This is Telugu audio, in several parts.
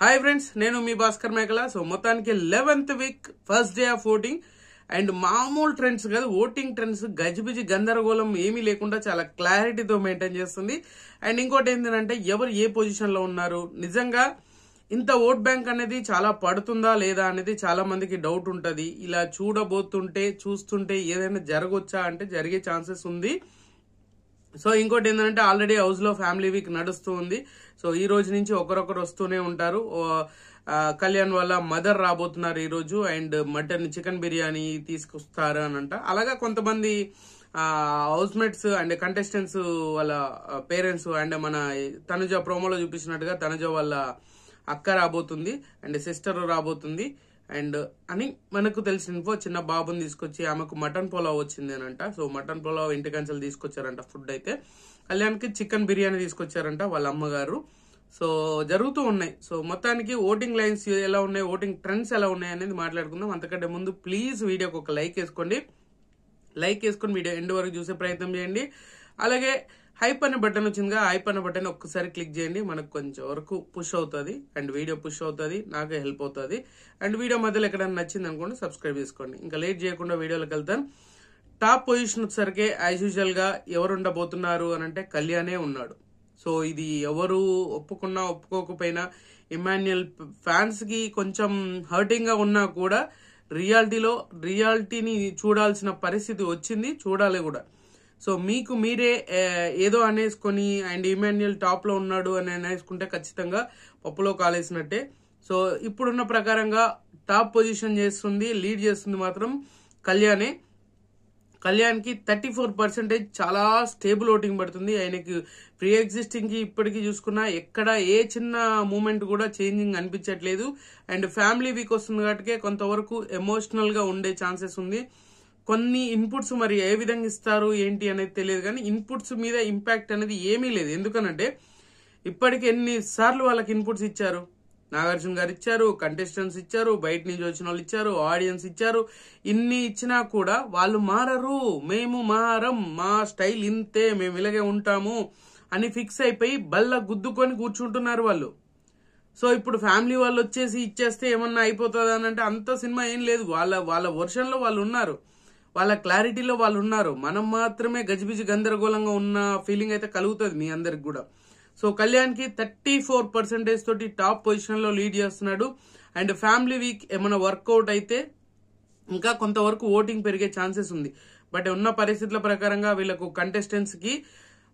హాయ్ ఫ్రెండ్స్, నేను మీ భాస్కర్ మేకల. సో మొత్తానికి 11th week first day of voting and మామూలు ట్రెండ్స్ కాదు, ఓటింగ్ ట్రెండ్స్ గజిబిజి గందరగోళం ఏమీ లేకుండా చాలా క్లారిటీతో మెయింటైన్ చేస్తుంది. అండ్ ఇంకోటి ఏంటంటే ఎవరు ఏ పొజిషన్ లో ఉన్నారు, నిజంగా ఇంత ఓట్ బ్యాంక్ అనేది చాలా పడుతుందా లేదా అనేది చాలా మందికి డౌట్ ఉంటది. ఇలా చూస్తుంటే ఏదైనా జరగొచ్చా అంటే జరిగే ఛాన్సెస్ ఉంది. సో ఇంకోటి ఏంటంటే ఆల్రెడీ హౌస్ లో ఫ్యామిలీ వీక్ నడుస్తూ ఉంది. సో ఈ రోజు నుంచి ఒకరొకరు వస్తూనే ఉంటారు. కళ్యాణ్ వాళ్ళ మదర్ రాబోతున్నారు ఈ రోజు, అండ్ మటన్ చికెన్ బిర్యానీ తీసుకొస్తారు అని అంట. అలాగా కొంతమంది హౌస్ మేట్స్ అండ్ కంటెస్టెంట్స్ వాళ్ళ పేరెంట్స్ అండ్ మన తనుజ ప్రోమోలో చూపించినట్టుగా తనుజ వాళ్ళ అక్క రాబోతుంది అండ్ సిస్టర్ రాబోతుంది. అండ్ అని మనకు తెలిసిన ఇన్ఫో, చిన్న బాబుని తీసుకొచ్చి ఆమెకు మటన్ పులావ్ వచ్చింది అని అంట. సో మటన్ పులావ్ ఇంటికంచెలు తీసుకొచ్చారంట. ఫుడ్ అయితే కళ్యాణ్కి చికెన్ బిర్యానీ తీసుకొచ్చారంట వాళ్ళ అమ్మగారు. సో జరుగుతూ ఉన్నాయి. సో మొత్తానికి ఓటింగ్ లైన్స్ ఎలా ఉన్నాయి, ఓటింగ్ ట్రెండ్స్ ఎలా ఉన్నాయి అనేది మాట్లాడుకుందాం. అంతకంటే ముందు ప్లీజ్ వీడియోకి ఒక లైక్ వేసుకొని వీడియో ఎండ్ వరకు చూసే ప్రయత్నం చేయండి. అలాగే హైప్ అనే బటన్ వచ్చిందిగా, హైప్ అనే బటన్ ఒక్కసారి క్లిక్ చేయండి. మనకు కొంచెం వరకు పుష్ అవుతుంది అండ్ వీడియో పుష్ అవుతుంది, నాకు హెల్ప్ అవుతుంది. అండ్ వీడియో మధ్యలో ఎక్కడైనా నచ్చింది అనుకోండి సబ్స్క్రైబ్ చేసుకోండి. ఇంకా లేట్ చేయకుండా వీడియోలోకి వెళ్తాను. టాప్ పొజిషన్ వచ్చేసరికి యాజ్ యూజువల్ గా ఎవరు ఉండబోతున్నారు అని అంటే కళ్యాణే ఉన్నాడు. సో ఇది ఎవరు ఒప్పుకున్నా ఒప్పుకోకపోయినా ఇమాన్యుయల్ ఫ్యాన్స్ కి కొంచెం హర్టింగ్ గా ఉన్నా కూడా రియాలిటీని చూడాల్సిన పరిస్థితి వచ్చింది, చూడాలి కూడా. సో మీకు మీరే ఏదో అనేసుకొని అండ్ ఇమాన్యుయల్ టాప్ లో ఉన్నాడు అని అనేసుకుంటే ఖచ్చితంగా పప్పులో కాలేసినట్టే. సో ఇప్పుడున్న ప్రకారంగా టాప్ పొజిషన్ లీడ్ చేస్తుంది మాత్రం కళ్యాణే. కళ్యాణ్కి 34% చాలా స్టేబుల్ ఓటింగ్ పడుతుంది. ఆయనకి ప్రీ ఎగ్జిస్టింగ్ కి ఇప్పటికీ చూసుకున్నా ఎక్కడ ఏ చిన్న మూమెంట్ కూడా చేంజింగ్ అనిపించట్లేదు. అండ్ ఫ్యామిలీ వీక్ వస్తుంది కాబట్టి కొంతవరకు ఎమోషనల్ గా ఉండే ఛాన్సెస్ ఉంది. కొన్ని ఇన్పుట్స్ మరి ఏ విధంగా ఇస్తారు ఏంటి అనేది తెలియదు, కానీ ఇన్పుట్స్ మీద ఇంపాక్ట్ అనేది ఏమీ లేదు. ఎందుకనంటే ఇప్పటికి ఎన్నిసార్లు వాళ్ళకి ఇన్పుట్స్ ఇచ్చారు, నాగార్జున గారు ఇచ్చారు, కంటెస్టెంట్స్ ఇచ్చారు, బయట నుంచి వచ్చిన వాళ్ళు ఇచ్చారు, ఆడియన్స్ ఇచ్చారు. ఇన్ని ఇచ్చినా కూడా వాళ్ళు మారరు, మేము మారం, మా స్టైల్ ఇంతే, మేము ఇలాగే ఉంటాము అని ఫిక్స్ అయిపోయి బల్ల గుద్దుకొని కూర్చుంటున్నారు వాళ్ళు. సో ఇప్పుడు ఫ్యామిలీ వాళ్ళు వచ్చేసి ఇచ్చేస్తే ఏమన్నా అయిపోతుంది అని అంటే అంత సినిమా ఏం లేదు. వాళ్ళ వర్షన్ లో వాళ్ళు ఉన్నారు, వాళ్ళ క్లారిటీలో వాళ్ళు ఉన్నారు. మనం మాత్రమే గజిబిజి గందరగోళంగా ఉన్న ఫీలింగ్ అయితే కలుగుతుంది మీ అందరికి కూడా. సో కళ్యాణ్ కి 34% తోటి టాప్ పొజిషన్ లో లీడ్ చేస్తున్నాడు. అండ్ ఫ్యామిలీ వీక్ ఏమైనా వర్కౌట్ అయితే ఇంకా కొంతవరకు ఓటింగ్ పెరిగే ఛాన్సెస్ ఉంది. బట్ ఉన్న పరిస్థితుల ప్రకారంగా వీళ్ళకు కంటెస్టెంట్స్ కి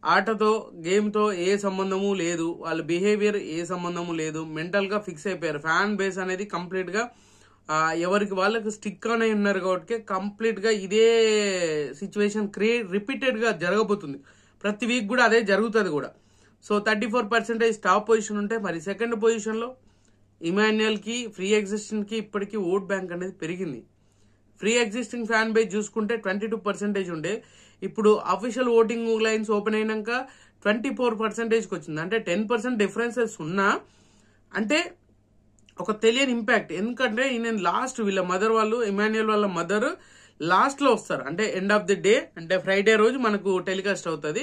ఆటతో గేమ్ తో ఏ సంబంధము లేదు, వాళ్ళ బిహేవియర్ ఏ సంబంధము లేదు, మెంటల్ గా ఫిక్స్ అయిపోయారు. ఫ్యాన్ బేస్ అనేది కంప్లీట్ గా ఎవరికి వాళ్ళకి స్టిక్ అనే ఉన్నారు కాబట్టి కంప్లీట్ గా ఇదే సిచ్యువేషన్ రిపీటెడ్ గా జరగబోతుంది. ప్రతి వీక్ కూడా అదే జరుగుతుంది కూడా. సో 34% టాప్ పొజిషన్ ఉంటే మరి సెకండ్ పొజిషన్ లో ఇమాన్యుయల్ కి ఫ్రీ ఎగ్జిస్టింగ్ కి ఇప్పటికీ ఓట్ బ్యాంక్ అనేది పెరిగింది. ఫ్రీ ఎగ్జిస్టింగ్ ఫ్యాన్ బేస్ చూసుకుంటే 22% ఉండే, ఇప్పుడు అఫీషియల్ ఓటింగ్ లైన్స్ ఓపెన్ అయినాక 24% కి వచ్చింది. అంటే 10% డిఫరెన్సెస్ ఉన్నా అంటే ఒక తెలియని ఇంపాక్ట్. ఎందుకంటే నేను లాస్ట్ వీళ్ళ మదర్ వాళ్ళు ఇమాన్యుయల్ వాళ్ళ మదర్ లాస్ట్ లో వస్తారు, అంటే ఎండ్ ఆఫ్ ది డే, అంటే ఫ్రైడే రోజు మనకు టెలికాస్ట్ అవుతుంది,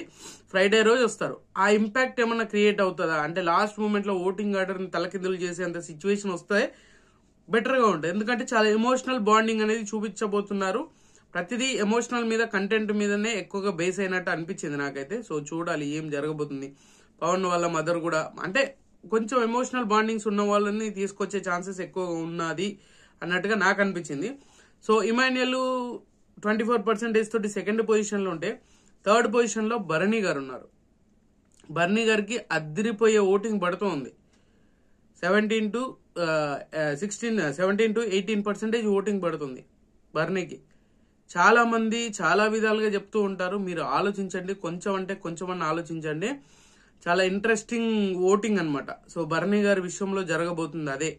ఫ్రైడే రోజు వస్తారు. ఆ ఇంపాక్ట్ ఏమన్నా క్రియేట్ అవుతుందా అంటే లాస్ట్ మూమెంట్ లో ఓటింగ్ ఆర్డర్ ని తలకిందులు చేసేంత సిచ్యువేషన్ వస్తే బెటర్ గా ఉంటుంది. ఎందుకంటే చాలా ఎమోషనల్ బాండింగ్ అనేది చూపించబోతున్నారు. ప్రతిదీ ఎమోషనల్ మీద, కంటెంట్ మీదనే ఎక్కువగా బేస్ అయినట్టు అనిపించింది నాకైతే. సో చూడాలి ఏం జరగబోతుంది. పవన్ వాళ్ళ మదర్ కూడా అంటే కొంచెం ఎమోషనల్ బాండింగ్స్ ఉన్న వాళ్ళని తీసుకొచ్చే ఛాన్సెస్ ఎక్కువగా ఉన్నది అన్నట్టుగా నాకు అనిపించింది. సో ఇమాన్యుయల్ 24% తోటి సెకండ్ పొజిషన్ లో ఉంటే థర్డ్ పొజిషన్ లో భరణి గారు ఉన్నారు. భరణి గారికి అదిరిపోయే ఓటింగ్ పడుతూ ఉంది. 17 to 18% ఓటింగ్ పడుతుంది భరణికి. చాలా మంది చాలా విధాలుగా చెప్తూ ఉంటారు, మీరు ఆలోచించండి, కొంచెం అంటే కొంచెం అన్న ఆలోచించండి. చాలా ఇంట్రెస్టింగ్ ఓటింగ్ అనమాట. సో భరణి గారి విషయంలో జరగబోతుంది అదే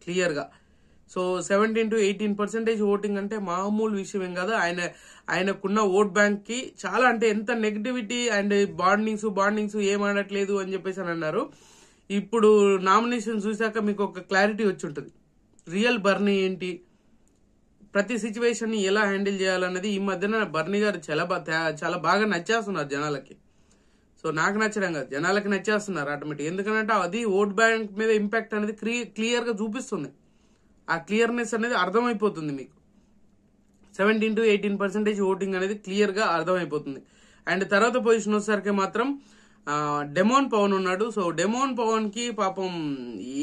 క్లియర్ గా. సో 17 to 18% ఓటింగ్ అంటే మామూలు విషయం ఏం కాదు. ఆయనకున్న ఓట్ బ్యాంక్ కి చాలా, అంటే ఎంత నెగిటివిటీ అండ్ బాండింగ్స్ ఏం ఆడట్లేదు అని చెప్పేసి అని అన్నారు. ఇప్పుడు నామినేషన్ చూసాక మీకు ఒక క్లారిటీ వచ్చి ఉంటుంది, రియల్ బర్నీ ఏంటి, ప్రతి సిచ్యువేషన్ ని ఎలా హ్యాండిల్ చేయాలన్నది. ఈ మధ్యన బర్నీ గారు చాలా బాగా నచ్చేస్తున్నారు జనాలకి. సో నాకు నచ్చడం కాదు, జనాలకి నచ్చేస్తున్నారు ఆటోమేటిక్. ఎందుకంటే అది ఓట్ బ్యాంక్ మీద ఇంపాక్ట్ అనేది క్లియర్ గా చూపిస్తుంది. ఆ క్లియర్నెస్ అనేది అర్థమైపోతుంది మీకు. 17 to 18% ఓటింగ్ అనేది క్లియర్ గా అర్థమైపోతుంది. అండ్ తర్వాత పొజిషన్ వచ్చేసరికి మాత్రం డెమోన్ పవన్ ఉన్నాడు. సో డెమోన్ పవన్ కి పాపం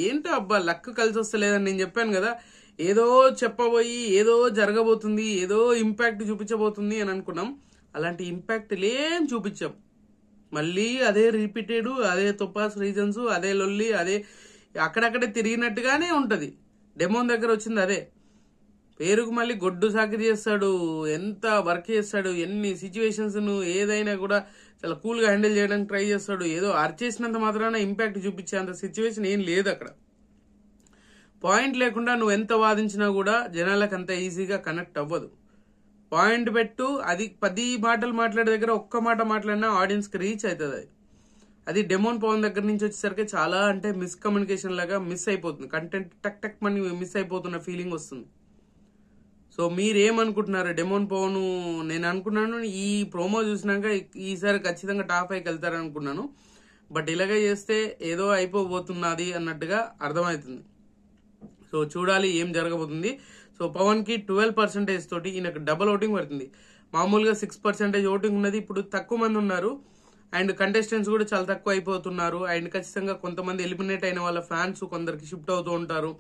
ఏంటో అబ్బా లక్ కలిసి వస్తలేదని నేను చెప్పాను కదా, ఏదో చెప్పబోయి ఏదో జరగబోతుంది, ఏదో ఇంపాక్ట్ చూపించబోతుంది అని అనుకున్నాం. అలాంటి ఇంపాక్ట్ ఏం చూపించాం. మళ్ళీ అదే రిపీటెడ్, అదే తుపాస్ రీజన్స్, అదే లొల్లి, అదే అక్కడక్కడే తిరిగినట్టుగానే ఉంటది. డెమోన్ దగ్గర వచ్చింది అదే. పేరుకు మళ్ళీ గొడ్డు సాకిరి చేస్తాడు, ఎంత వర్క్ చేస్తాడు, ఎన్ని సిచ్యువేషన్స్ ను ఏదైనా కూడా చాలా కూల్ గా హ్యాండిల్ చేయడానికి ట్రై చేస్తాడు. ఏదో అర్చేసినంత మాత్రాన ఇంపాక్ట్ చూపించేంత సిచ్యువేషన్ ఏం లేదు అక్కడ. పాయింట్ లేకుండా నువ్వు ఎంత వాదించినా కూడా జనాలకు అంత ఈజీగా కనెక్ట్ అవ్వదు. పాయింట్ పెట్టు, అది 10 మాటలు మాట్లాడే దగ్గర ఒక్క మాట మాట్లాడినా ఆడియన్స్ కి రీచ్ అవుతుంది. అది డెమోన్ పవన్ దగ్గర నుంచి వచ్చేసరికి చాలా అంటే మిస్కమ్యూనికేషన్ లాగా మిస్ అయిపోతుంది. కంటెంట్ టక్ టక్ మని మిస్ అయిపోతున్న ఫీలింగ్ వస్తుంది. సో మీరేమనుకుంటున్నారు? డెమోన్ పవన్ నేను అనుకున్నాను ఈ ప్రోమో చూసినాక ఈసారి ఖచ్చితంగా టాప్ 5కి వెళ్తారని అనుకున్నాను. బట్ ఇలాగే చేస్తే ఏదో అయిపోబోతున్నది అన్నట్టుగా అర్థమవుతుంది. సో చూడాలి ఏం జరగబోతుంది. సో పవన్ కి 12% తోటి ఈయనకు డబుల్ ఓటింగ్ పడుతుంది. మామూలుగా 6% ఓటింగ్ ఉన్నది, ఇప్పుడు తక్కువ మంది ఉన్నారు. అండ్ కంటెస్టెంట్స్ కూడా చాలా తక్కువ అయిపోతున్నారు. అండ్ ఖచ్చితంగా కొంతమంది ఎలిమినేట్ అయిన వాళ్ళ ఫ్యాన్స్ కొందరికి షిఫ్ట్ అవుతూ ఉంటారు.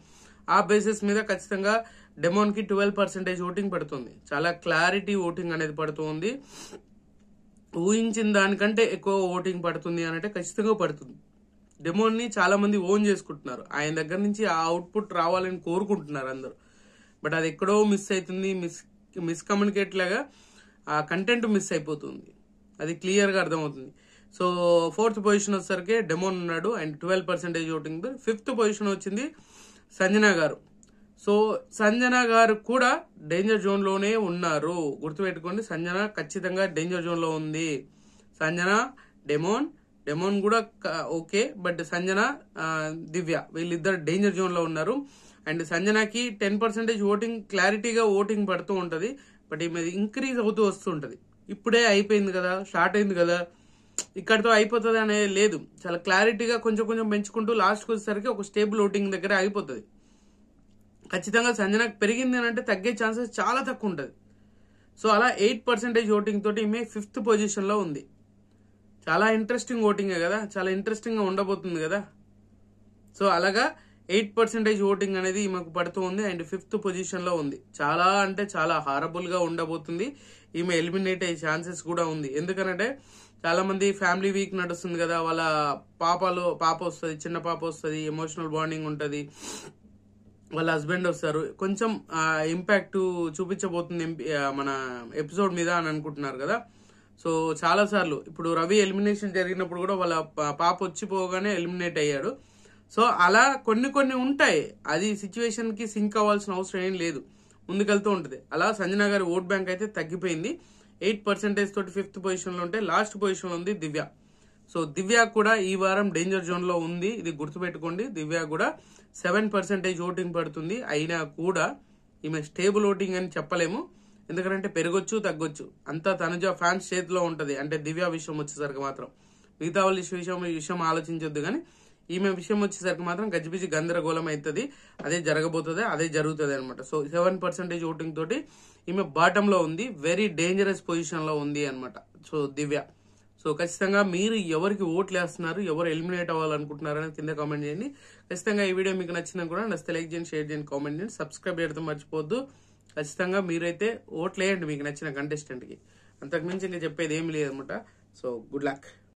ఆ బేసిస్ మీద ఖచ్చితంగా డెమోన్ కి 12% ఓటింగ్ పడుతుంది. చాలా క్లారిటీ ఓటింగ్ అనేది పడుతుంది. ఊహించిన దానికంటే ఎక్కువ ఓటింగ్ పడుతుంది అంటే ఖచ్చితంగా పడుతుంది. డెమోన్ ని చాలా మంది ఓన్ చేసుకుంటున్నారు. ఆయన దగ్గర నుంచి ఆ అవుట్పుట్ రావాలని కోరుకుంటున్నారు అందరు. బట్ అది ఎక్కడో మిస్ అవుతుంది. మిస్కమ్యూనికేట్ లాగా ఆ కంటెంట్ మిస్ అయిపోతుంది. అది క్లియర్ గా అర్థమవుతుంది. సో 4th పొజిషన్ వచ్చేసరికి డెమోన్ ఉన్నాడు అండ్ 12% ఓటింగ్. 5th పొజిషన్ వచ్చింది సంజన గారు. సో సంజన గారు కూడా డేంజర్ జోన్ లోనే ఉన్నారు. గుర్తుపెట్టుకోండి, సంజన ఖచ్చితంగా డేంజర్ జోన్ లో ఉంది. సంజన, డెమోన్ కూడా ఓకే, బట్ సంజన, దివ్య వీళ్ళిద్దరు డేంజర్ జోన్ లో ఉన్నారు. అండ్ సంజనకి 10% ఓటింగ్ క్లారిటీగా ఓటింగ్ పడుతూ ఉంటది. బట్ ఈమె ఇంక్రీజ్ అవుతూ వస్తుంటది. ఇప్పుడే అయిపోయింది కదా, స్టార్ట్ అయింది కదా, ఇక్కడతో అయిపోతుంది అనేది లేదు. చాలా క్లారిటీగా కొంచెం కొంచెం పెంచుకుంటూ లాస్ట్కి వచ్చేసరికి ఒక స్టేబుల్ ఓటింగ్ దగ్గర ఆగిపోతుంది. ఖచ్చితంగా సంజనకు పెరిగింది అని అంటే తగ్గే ఛాన్సెస్ చాలా తక్కువ ఉంటుంది. సో అలా 8% ఓటింగ్ తోటి ఈమె 5th పొజిషన్ లో ఉంది. చాలా ఇంట్రెస్టింగ్ ఓటింగే కదా, చాలా ఇంట్రెస్టింగ్ గా ఉండబోతుంది కదా. సో అలాగా 8% ఓటింగ్ అనేది ఈమెకు పడుతూ ఉంది అండ్ 5th పొజిషన్ లో ఉంది. చాలా అంటే చాలా హారబుల్ గా ఉండబోతుంది. ఈమె ఎలిమినేట్ అయ్యే ఛాన్సెస్ కూడా ఉంది. ఎందుకంటే చాలా మంది ఫ్యామిలీ వీక్ నడుస్తుంది కదా, వాళ్ళ పాప వస్తుంది, చిన్న పాప వస్తుంది, ఎమోషనల్ బాండింగ్ ఉంటుంది, వాళ్ళ హస్బెండ్ వస్తారు, కొంచెం ఇంపాక్ట్ చూపించబోతుంది మన ఎపిసోడ్ మీద అని అనుకుంటున్నారు కదా. సో చాలా సార్లు ఇప్పుడు రవి ఎలిమినేషన్ జరిగినప్పుడు కూడా వాళ్ళ పాప వచ్చిపోగానే ఎలిమినేట్ అయ్యాడు. సో అలా కొన్ని ఉంటాయి. అది సిచ్యువేషన్ కి సింక్ అవ్వాల్సిన అవసరం ఏం లేదు, ముందుకెళ్తూ ఉంటుంది. అలా సంజన గారి ఓట్ బ్యాంక్ అయితే తగ్గిపోయింది. 8% తోటి 5th పొజిషన్ లో ఉంటే లాస్ట్ పొజిషన్ లో ఉంది దివ్య. సో దివ్య కూడా ఈ వారం డేంజర్ జోన్ లో ఉంది, ఇది గుర్తుపెట్టుకోండి. దివ్య కూడా 7% ఓటింగ్ పడుతుంది. అయినా కూడా ఈమె స్టేబుల్ ఓటింగ్ అని చెప్పలేము, ఎందుకంటే పెరగొచ్చు తగ్గొచ్చు, అంతా తనుజ ఫ్యాన్స్ చేతిలో ఉంటది. అంటే దివ్య విషయం వచ్చేసరికి మాత్రం మిగతా వాళ్ళ విషయం ఆలోచించొద్దు, కానీ ఈమె విషయం వచ్చేసరికి మాత్రం గజిబిజి గందరగోళం అవుతుంది. అదే జరగబోతుంది, అదే జరుగుతుంది అనమాట. సో 7% ఓటింగ్ తోటి ఈమె బాటమ్ లో ఉంది, వెరీ డేంజరస్ పొజిషన్ లో ఉంది అనమాట. సో దివ్య. సో ఖచ్చితంగా మీరు ఎవరికి ఓట్లు వేస్తున్నారు, ఎవరు ఎలిమినేట్ అవ్వాలనుకుంటున్నారు అని కింద కామెంట్ చేయండి. ఖచ్చితంగా ఈ వీడియో మీకు నచ్చిందని కూడా నచ్చితే లైక్ చేయండి, షేర్ చేయండి, కామెంట్ చేయండి, సబ్స్క్రైబ్ చేయడం మర్చిపోవద్దు. ఖచ్చితంగా మీరైతే ఓట్లు వేయండి మీకు నచ్చిన కంటెస్టెంట్ కి. అంతకుమించి ఇంకా చెప్పేది ఏమి లేదనమాట. So good luck.